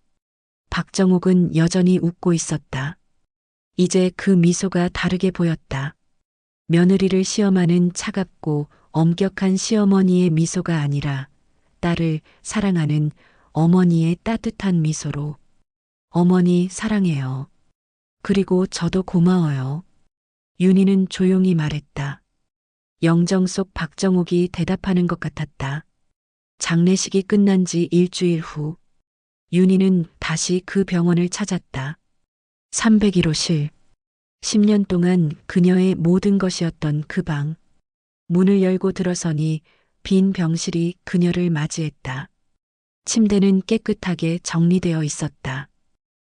A: 박정욱은 여전히 웃고 있었다. 이제 그 미소가 다르게 보였다. 며느리를 시험하는 차갑고 엄격한 시어머니의 미소가 아니라 딸을 사랑하는 어머니의 따뜻한 미소로 어머니 사랑해요. 그리고 저도 고마워요. 윤희는 조용히 말했다. 영정 속 박정옥이 대답하는 것 같았다. 장례식이 끝난 지 일주일 후 윤희는 다시 그 병원을 찾았다. 301호실. 10년 동안 그녀의 모든 것이었던 그 방. 문을 열고 들어서니 빈 병실이 그녀를 맞이했다. 침대는 깨끗하게 정리되어 있었다.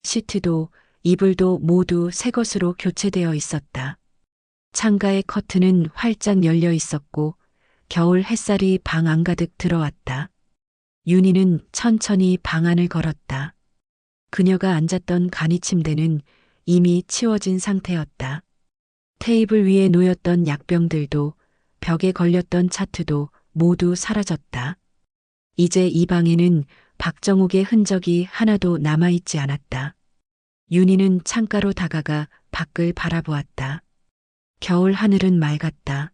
A: 시트도 이불도 모두 새 것으로 교체되어 있었다. 창가의 커튼은 활짝 열려 있었고 겨울 햇살이 방 안가득 들어왔다. 윤희는 천천히 방 안을 걸었다. 그녀가 앉았던 간이 침대는 이미 치워진 상태였다. 테이블 위에 놓였던 약병들도 벽에 걸렸던 차트도 모두 사라졌다. 이제 이 방에는 박정욱의 흔적이 하나도 남아있지 않았다. 윤희는 창가로 다가가 밖을 바라보았다. 겨울 하늘은 맑았다.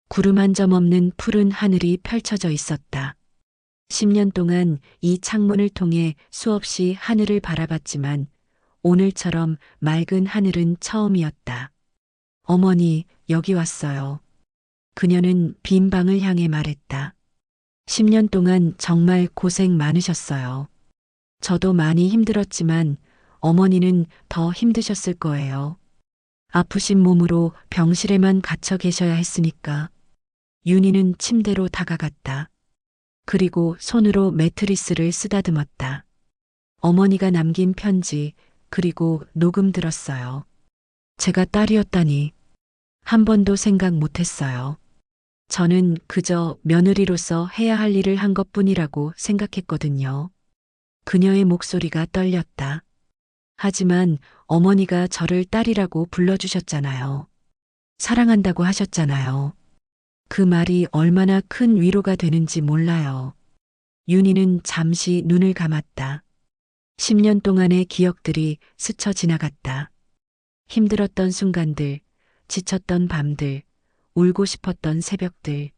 A: 구름 한 점 없는 푸른 하늘이 펼쳐져 있었다. 10년 동안 이 창문을 통해 수없이 하늘을 바라봤지만 오늘처럼 맑은 하늘은 처음이었다. 어머니, 여기 왔어요. 그녀는 빈 방을 향해 말했다. 10년 동안 정말 고생 많으셨어요. 저도 많이 힘들었지만 어머니는 더 힘드셨을 거예요. 아프신 몸으로 병실에만 갇혀 계셔야 했으니까. 윤희는 침대로 다가갔다. 그리고 손으로 매트리스를 쓰다듬었다. 어머니가 남긴 편지, 그리고 녹음 들었어요. 제가 딸이었다니 한 번도 생각 못했어요. 저는 그저 며느리로서 해야 할 일을 한 것뿐이라고 생각했거든요. 그녀의 목소리가 떨렸다. 하지만 어머니가 저를 딸이라고 불러주셨잖아요. 사랑한다고 하셨잖아요. 그 말이 얼마나 큰 위로가 되는지 몰라요. 윤희는 잠시 눈을 감았다. 10년 동안의 기억들이 스쳐 지나갔다. 힘들었던 순간들, 지쳤던 밤들, 울고 싶었던 새벽들.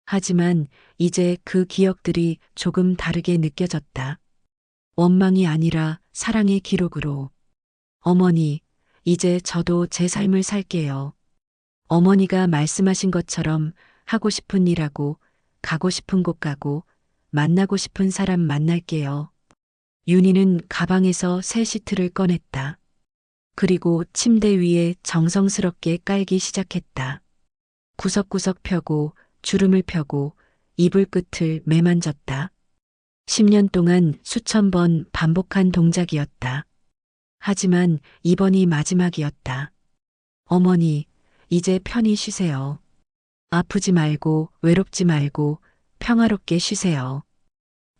A: 하지만 이제 그 기억들이 조금 다르게 느껴졌다. 원망이 아니라 사랑의 기록으로. 어머니, 이제 저도 제 삶을 살게요. 어머니가 말씀하신 것처럼 하고 싶은 일하고, 가고 싶은 곳 가고, 만나고 싶은 사람 만날게요. 윤희는 가방에서 새 시트를 꺼냈다. 그리고 침대 위에 정성스럽게 깔기 시작했다. 구석구석 펴고, 주름을 펴고, 이불 끝을 매만졌다. 10년 동안 수천 번 반복한 동작이었다. 하지만 이번이 마지막이었다. 어머니, 이제 편히 쉬세요. 아프지 말고 외롭지 말고 평화롭게 쉬세요.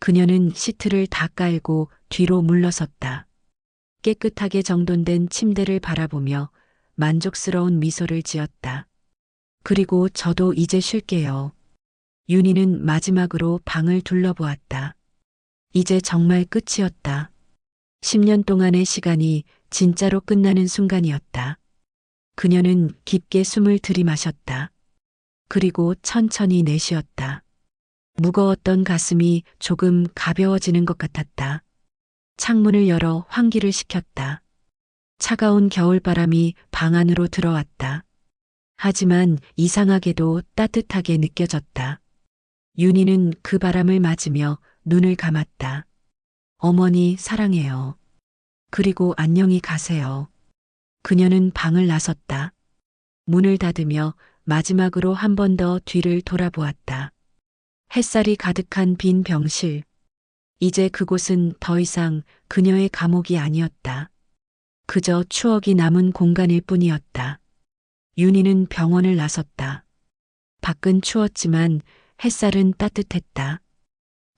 A: 그녀는 시트를 다 깔고 뒤로 물러섰다. 깨끗하게 정돈된 침대를 바라보며 만족스러운 미소를 지었다. 그리고 저도 이제 쉴게요. 윤희는 마지막으로 방을 둘러보았다. 이제 정말 끝이었다. 10년 동안의 시간이 진짜로 끝나는 순간이었다. 그녀는 깊게 숨을 들이마셨다. 그리고 천천히 내쉬었다. 무거웠던 가슴이 조금 가벼워지는 것 같았다. 창문을 열어 환기를 시켰다. 차가운 겨울바람이 방 안으로 들어왔다. 하지만 이상하게도 따뜻하게 느껴졌다. 윤희는 그 바람을 맞으며 눈을 감았다. 어머니 사랑해요. 그리고 안녕히 가세요. 그녀는 방을 나섰다. 문을 닫으며 마지막으로 한 번 더 뒤를 돌아보았다. 햇살이 가득한 빈 병실. 이제 그곳은 더 이상 그녀의 감옥이 아니었다. 그저 추억이 남은 공간일 뿐이었다. 윤희는 병원을 나섰다. 밖은 추웠지만 햇살은 따뜻했다.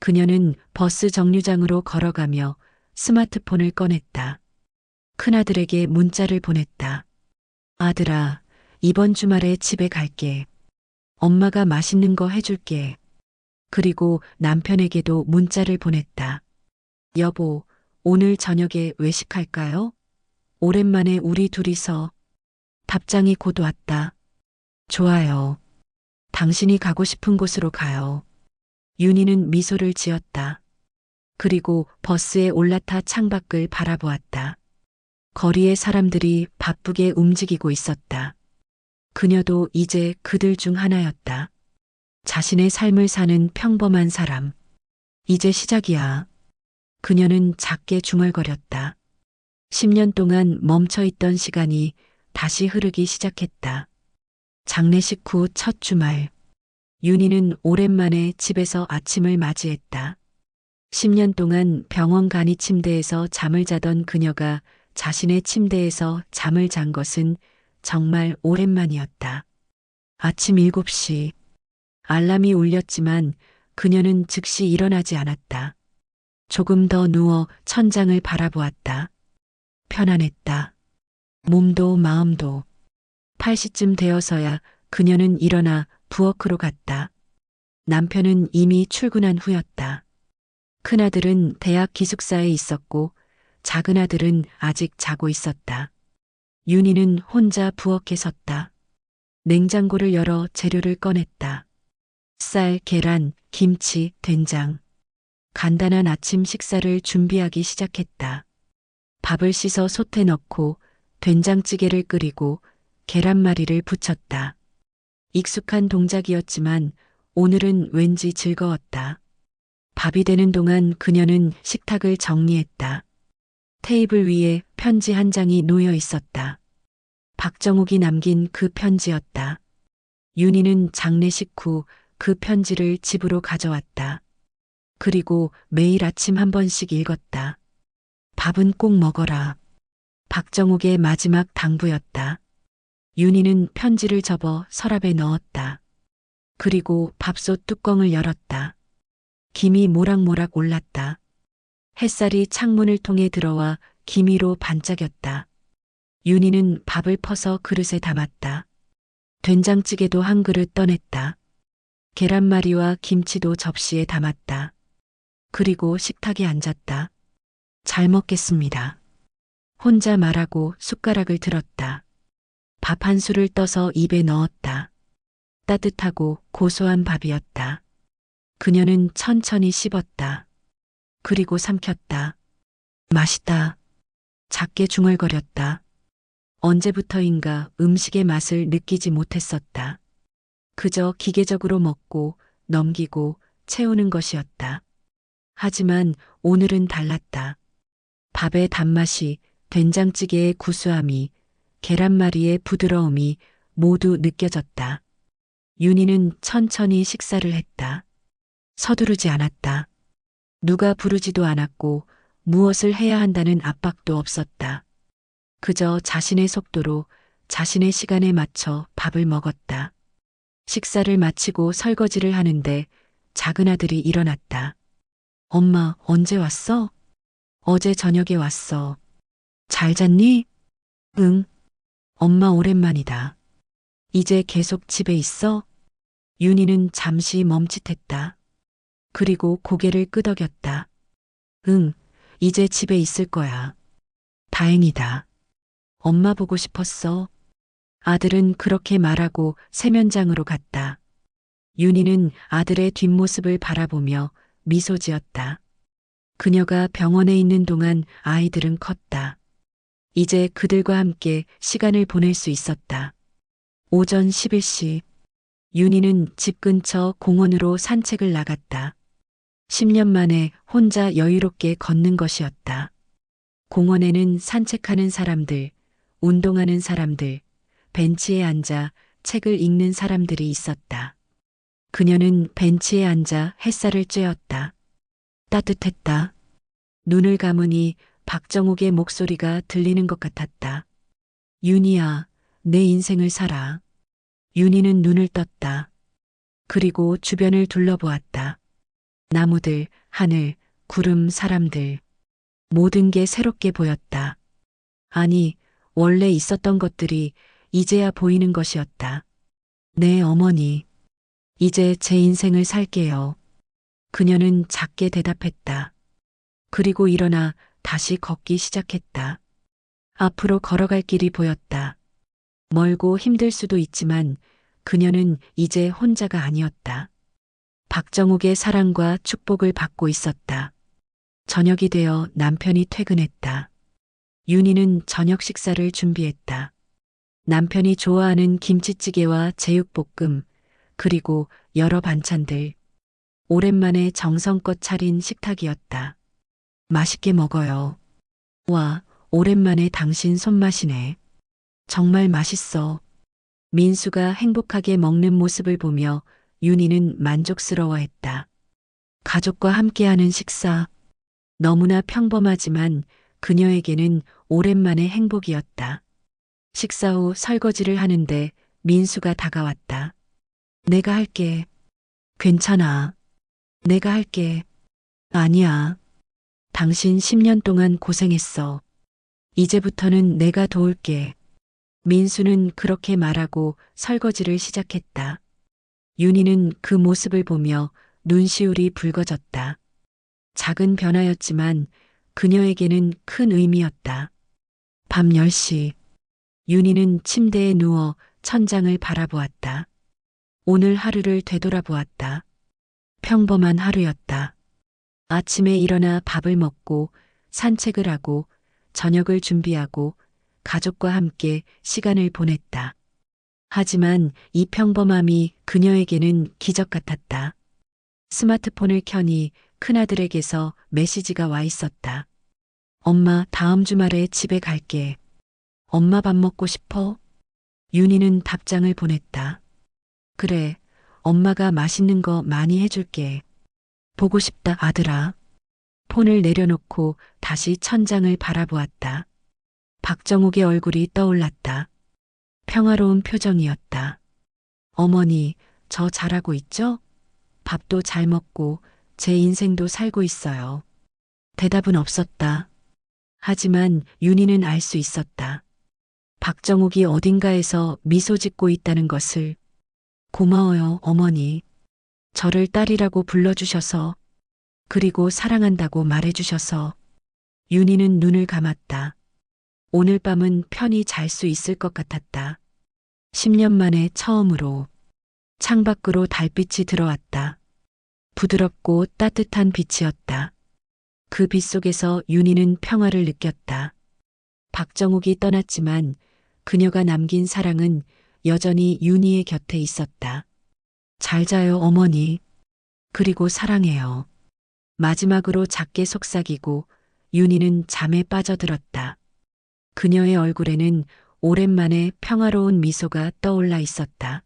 A: 그녀는 버스 정류장으로 걸어가며 스마트폰을 꺼냈다. 큰아들에게 문자를 보냈다. 아들아, 이번 주말에 집에 갈게. 엄마가 맛있는 거 해줄게. 그리고 남편에게도 문자를 보냈다. 여보, 오늘 저녁에 외식할까요? 오랜만에 우리 둘이서. 답장이 곧 왔다. 좋아요. 당신이 가고 싶은 곳으로 가요. 윤희는 미소를 지었다. 그리고 버스에 올라타 창밖을 바라보았다. 거리의 사람들이 바쁘게 움직이고 있었다. 그녀도 이제 그들 중 하나였다. 자신의 삶을 사는 평범한 사람. 이제 시작이야. 그녀는 작게 중얼거렸다. 10년 동안 멈춰있던 시간이 다시 흐르기 시작했다. 장례식 후 첫 주말. 윤희는 오랜만에 집에서 아침을 맞이했다. 10년 동안 병원 간이 침대에서 잠을 자던 그녀가 자신의 침대에서 잠을 잔 것은 정말 오랜만이었다. 아침 7시. 알람이 울렸지만 그녀는 즉시 일어나지 않았다. 조금 더 누워 천장을 바라보았다. 편안했다. 몸도 마음도. 8시쯤 되어서야 그녀는 일어나 부엌으로 갔다. 남편은 이미 출근한 후였다. 큰아들은 대학 기숙사에 있었고 작은 아들은 아직 자고 있었다. 윤희는 혼자 부엌에 섰다. 냉장고를 열어 재료를 꺼냈다. 쌀, 계란, 김치, 된장. 간단한 아침 식사를 준비하기 시작했다. 밥을 씻어 솥에 넣고 된장찌개를 끓이고 계란말이를 부쳤다. 익숙한 동작이었지만 오늘은 왠지 즐거웠다. 밥이 되는 동안 그녀는 식탁을 정리했다. 테이블 위에 편지 한 장이 놓여 있었다. 박정욱이 남긴 그 편지였다. 윤희는 장례식 후 그 편지를 집으로 가져왔다. 그리고 매일 아침 한 번씩 읽었다. 밥은 꼭 먹어라. 박정욱의 마지막 당부였다. 윤희는 편지를 접어 서랍에 넣었다. 그리고 밥솥 뚜껑을 열었다. 김이 모락모락 올랐다. 햇살이 창문을 통해 들어와 기미로 반짝였다. 윤희는 밥을 퍼서 그릇에 담았다. 된장찌개도 한 그릇 떠냈다. 계란말이와 김치도 접시에 담았다. 그리고 식탁에 앉았다. 잘 먹겠습니다. 혼자 말하고 숟가락을 들었다. 밥 한 술을 떠서 입에 넣었다. 따뜻하고 고소한 밥이었다. 그녀는 천천히 씹었다. 그리고 삼켰다. 맛있다. 작게 중얼거렸다. 언제부터인가 음식의 맛을 느끼지 못했었다. 그저 기계적으로 먹고 넘기고 채우는 것이었다. 하지만 오늘은 달랐다. 밥의 단맛이, 된장찌개의 구수함이, 계란말이의 부드러움이 모두 느껴졌다. 윤희는 천천히 식사를 했다. 서두르지 않았다. 누가 부르지도 않았고 무엇을 해야 한다는 압박도 없었다. 그저 자신의 속도로 자신의 시간에 맞춰 밥을 먹었다. 식사를 마치고 설거지를 하는데 작은 아들이 일어났다. 엄마, 언제 왔어? 어제 저녁에 왔어. 잘 잤니? 응. 엄마 오랜만이다. 이제 계속 집에 있어? 윤희는 잠시 멈칫했다. 그리고 고개를 끄덕였다. 응, 이제 집에 있을 거야. 다행이다. 엄마 보고 싶었어. 아들은 그렇게 말하고 세면장으로 갔다. 윤희는 아들의 뒷모습을 바라보며 미소 지었다. 그녀가 병원에 있는 동안 아이들은 컸다. 이제 그들과 함께 시간을 보낼 수 있었다. 오전 11시, 윤희는 집 근처 공원으로 산책을 나갔다. 10년 만에 혼자 여유롭게 걷는 것이었다. 공원에는 산책하는 사람들, 운동하는 사람들, 벤치에 앉아 책을 읽는 사람들이 있었다. 그녀는 벤치에 앉아 햇살을 쬐었다. 따뜻했다. 눈을 감으니 박정욱의 목소리가 들리는 것 같았다. 윤희야, 내 인생을 살아. 윤희는 눈을 떴다. 그리고 주변을 둘러보았다. 나무들, 하늘, 구름, 사람들. 모든 게 새롭게 보였다. 아니, 원래 있었던 것들이 이제야 보이는 것이었다. 네, 어머니. 이제 제 인생을 살게요. 그녀는 작게 대답했다. 그리고 일어나 다시 걷기 시작했다. 앞으로 걸어갈 길이 보였다. 멀고 힘들 수도 있지만 그녀는 이제 혼자가 아니었다. 박정욱의 사랑과 축복을 받고 있었다. 저녁이 되어 남편이 퇴근했다. 윤희는 저녁 식사를 준비했다. 남편이 좋아하는 김치찌개와 제육볶음, 그리고 여러 반찬들. 오랜만에 정성껏 차린 식탁이었다. 맛있게 먹어요. 와, 오랜만에 당신 손맛이네. 정말 맛있어. 민수가 행복하게 먹는 모습을 보며 윤희는 만족스러워했다. 가족과 함께하는 식사. 너무나 평범하지만 그녀에게는 오랜만의 행복이었다. 식사 후 설거지를 하는데 민수가 다가왔다. 내가 할게. 괜찮아. 내가 할게. 아니야. 당신 10년 동안 고생했어. 이제부터는 내가 도울게. 민수는 그렇게 말하고 설거지를 시작했다. 윤희는 그 모습을 보며 눈시울이 붉어졌다. 작은 변화였지만 그녀에게는 큰 의미였다. 밤 10시. 윤희는 침대에 누워 천장을 바라보았다. 오늘 하루를 되돌아보았다. 평범한 하루였다. 아침에 일어나 밥을 먹고 산책을 하고 저녁을 준비하고 가족과 함께 시간을 보냈다. 하지만 이 평범함이 그녀에게는 기적 같았다. 스마트폰을 켜니 큰아들에게서 메시지가 와 있었다. 엄마, 다음 주말에 집에 갈게. 엄마 밥 먹고 싶어? 윤희는 답장을 보냈다. 그래, 엄마가 맛있는 거 많이 해줄게. 보고 싶다, 아들아. 폰을 내려놓고 다시 천장을 바라보았다. 박정욱의 얼굴이 떠올랐다. 평화로운 표정이었다. 어머니, 저 잘하고 있죠? 밥도 잘 먹고 제 인생도 살고 있어요. 대답은 없었다. 하지만 윤희는 알 수 있었다. 박정욱이 어딘가에서 미소 짓고 있다는 것을. 고마워요, 어머니. 저를 딸이라고 불러주셔서, 그리고 사랑한다고 말해주셔서. 윤희는 눈을 감았다. 오늘 밤은 편히 잘 수 있을 것 같았다. 10년 만에 처음으로 창밖으로 달빛이 들어왔다. 부드럽고 따뜻한 빛이었다. 그 빛 속에서 윤희는 평화를 느꼈다. 박정욱이 떠났지만 그녀가 남긴 사랑은 여전히 윤희의 곁에 있었다. 잘 자요, 어머니. 그리고 사랑해요. 마지막으로 작게 속삭이고 윤희는 잠에 빠져들었다. 그녀의 얼굴에는 오랜만에 평화로운 미소가 떠올라 있었다.